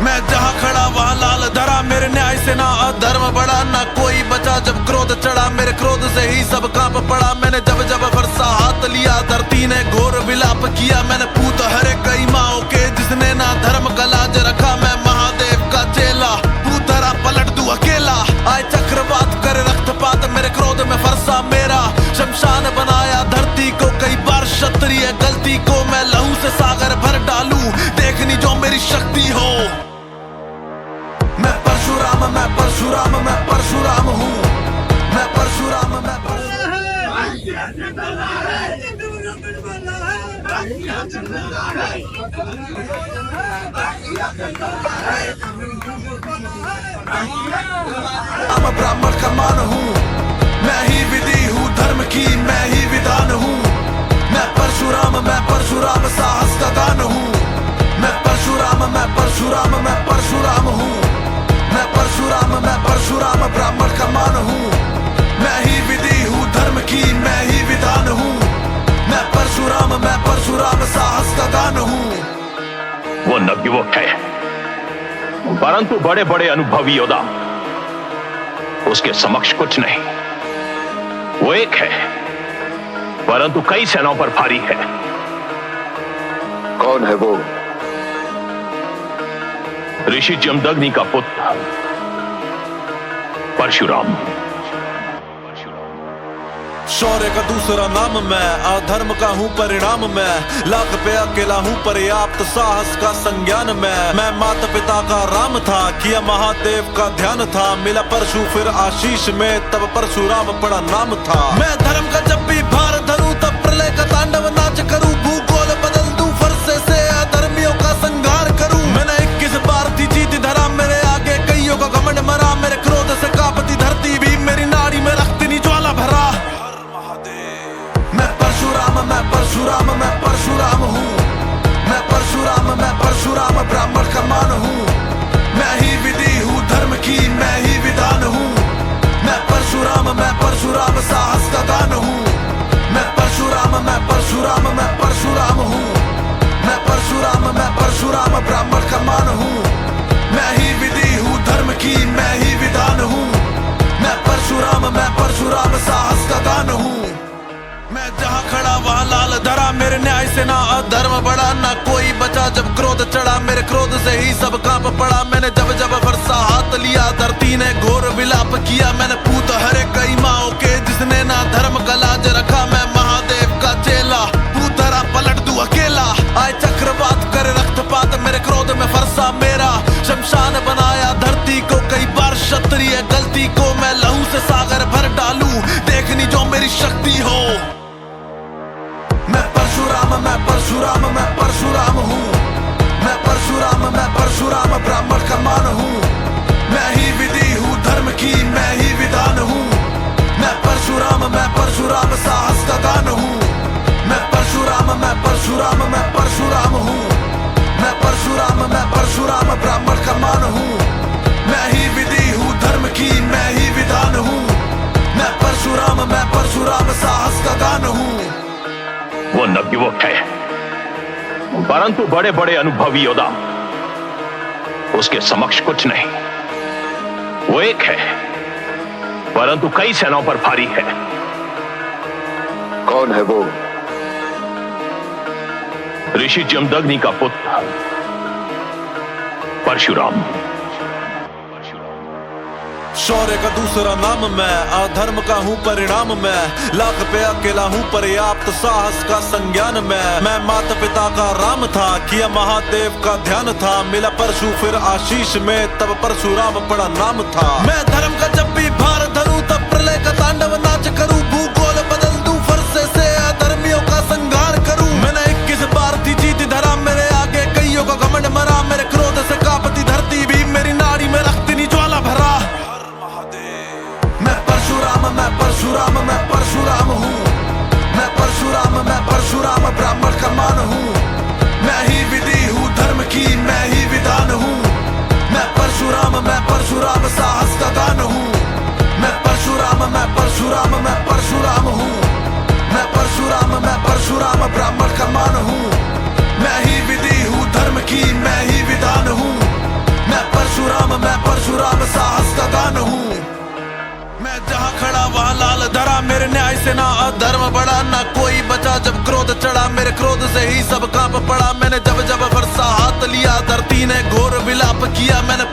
मैं जहाँ खड़ा वहाँ लाल धरा, मेरे न्याय से ना अधर्म बढ़ा, ना कोई बचा जब क्रोध चढ़ा, मेरे क्रोध से ही सब कांप पड़ा। मैंने जब जब फरसा हाथ लिया, धरती ने घोर विलाप किया। मैंने पूत हरे कई माओ के, जिसने ना धर्म का लाज रखा। मैं महादेव का चेला, पूतरा पलट दूं अकेला। आए चक्रवात करे रक्तपात, मेरे क्रोध में फरसा मेरा शमशान बनाया धरती को। कई बार क्षत्रिय गलती को मैं लहू से सागर भर डालूं, देखनी जो मेरी शक्ति हो। मैं परशुराम, मैं परशुराम, मैं परशुराम हूँ। मैं परशुराम, मैं ब्राह्मण का मान हूँ। मैं ही विधि हूँ धर्म की, मैं ही विधान हूँ। मैं परशुराम साहस का दान हूँ। मैं परशुराम, मैं परशुराम, मैं परशुराम हूँ। मैं परशुराम ब्राह्मण का मान हूँ। मैं ही विधि हूँ धर्म की, मैं ही विधान हूँ। मैं परशुराम साहस का दान हूँ। वो नवयुवक है, परंतु बड़े बड़े अनुभवी योद्धा उसके समक्ष कुछ नहीं। वो एक है, परंतु कई सेनाओं पर भारी है। कौन है वो? ऋषि जमदग्नि का पुत्र परशुराम। शौर्य का दूसरा नाम मैं, अधर्म का हूँ परिणाम मैं। लाख पे अकेला हूँ पर्याप्त, साहस का संज्ञान मैं माता पिता का राम था, किया महादेव का ध्यान था। मिला परशु फिर आशीष में, तब परशुराम पड़ा नाम था। मैं धर्म का जब भी भार धरूं, तब प्रलय का तांडव नाच करूं। भूगोल बदल दूं, फरसे से अधर्मियों का संहार करूं। मैंने 21 बार थी जीत धरा, मेरे आगे कईयों का घमंड मरा। मेरे क्रोध से कांपती धरती भी, मेरी नाड़ी में रक्तनी ज्वाला भरा। मैं परशुराम हूँ। मैं परशुराम ब्राह्मण का मान हूँ। मैं ही विधि हूँ धर्म की, मैं ही विधान हूँ। मैं परशुराम साहस का दान हूँ। मैं परशुराम हूँ। मैं परशुराम ब्राह्मण का मान हूँ। मैं ही विधि हूँ धर्म की, मैं ही विधान हूँ। मैं परशुराम साहस का दान हूँ। मैं जहाँ खड़ा वहाँ लाल धरा, मेरे न्याय से ना अधर्म बढ़ा, ना कोई बचा जब क्रोध चढ़ा। मेरे क्रोध से ही सब कांप पड़ा। मैंने जब जब फरसा हाथ लिया, धरती ने घोर विलाप किया। मैंने पूत हरे कई माओ के, जिसने ना धर्म का लाज रखा। मैं महादेव का चेला, पूतरा पलट दूं अकेला। आए चक्रवात करे रक्तपात, मेरे क्रोध में फरसा मेरा शमशान बनाया धरती को। कई बार क्षत्रिय गलती को मैं लहू से सागर भर डालूं, देखनी जो मेरी शक्ति हो। मैं परशुराम हूँ। मैं परशुराम ब्राह्मण का मान हूँ। मैं ही विधि हूँ धर्म की, मैं ही विधान हूँ। मैं परशुराम साहस का दान हूँ। मैं परशुराम हूँ। मैं परशुराम ब्राह्मण का मान हूँ। मैं ही विधि हूँ धर्म की, मैं ही विधान हूँ। मैं परशुराम साहस का दान हूँ। वो नवयुवक है, परंतु बड़े बड़े अनुभवी योद्धा उसके समक्ष कुछ नहीं। वो एक है, परंतु कई सेनाओं पर भारी है। कौन है वो? ऋषि जमदग्नि का पुत्र परशुराम। शौर्य का दूसरा नाम मैं, अधर्म का हूँ परिणाम मैं। लाख पे अकेला हूँ पर्याप्त, साहस का संज्ञान मैं माता पिता का राम था, किया महादेव का ध्यान था। मिला परशु फिर आशीष में, तब परशुराम पड़ा नाम था। मैं धर्म का जब भी भार धरूं, तब प्रलय का तांडव नाच करूं। भूगोल बदल दूं, फरसे से अधर्मियों का संहार करूं। मैंने 21 बार थी जीत धरा, मेरे आगे कईयों का घमंड मरा। मेरे क्रोध से कांपती धरती भी, मेरी नाड़ी में रक्तनी ज्वाला भरा। मैं परशुराम हूँ। मैं परशुराम ब्राह्मण का मान हूँ। मैं ही विधि हूँ धर्म की, मैं ही विधान हूँ। मैं परशुराम परशुराम मैं परशुराम साहस का दान हूँ मैं परशुराम मैं परशुराम मैं परशुराम हूँ मैं परशुराम ब्राह्मण का मान हूँ मैं ही विधि हूँ धर्म की मैं ही विधान हूँ मैं परशुराम साहस का दान हूँ मैं जहाँ खड़ा वहाँ लाल धरा मेरे न्याय से ना अधर्म बढ़ा ना कोई बचा जब क्रोध चढ़ा मेरे क्रोध से ही सब कांप पड़ा मैंने जब जब वर्षा हाथ लिया धरती ने घोर विलाप किया मैंने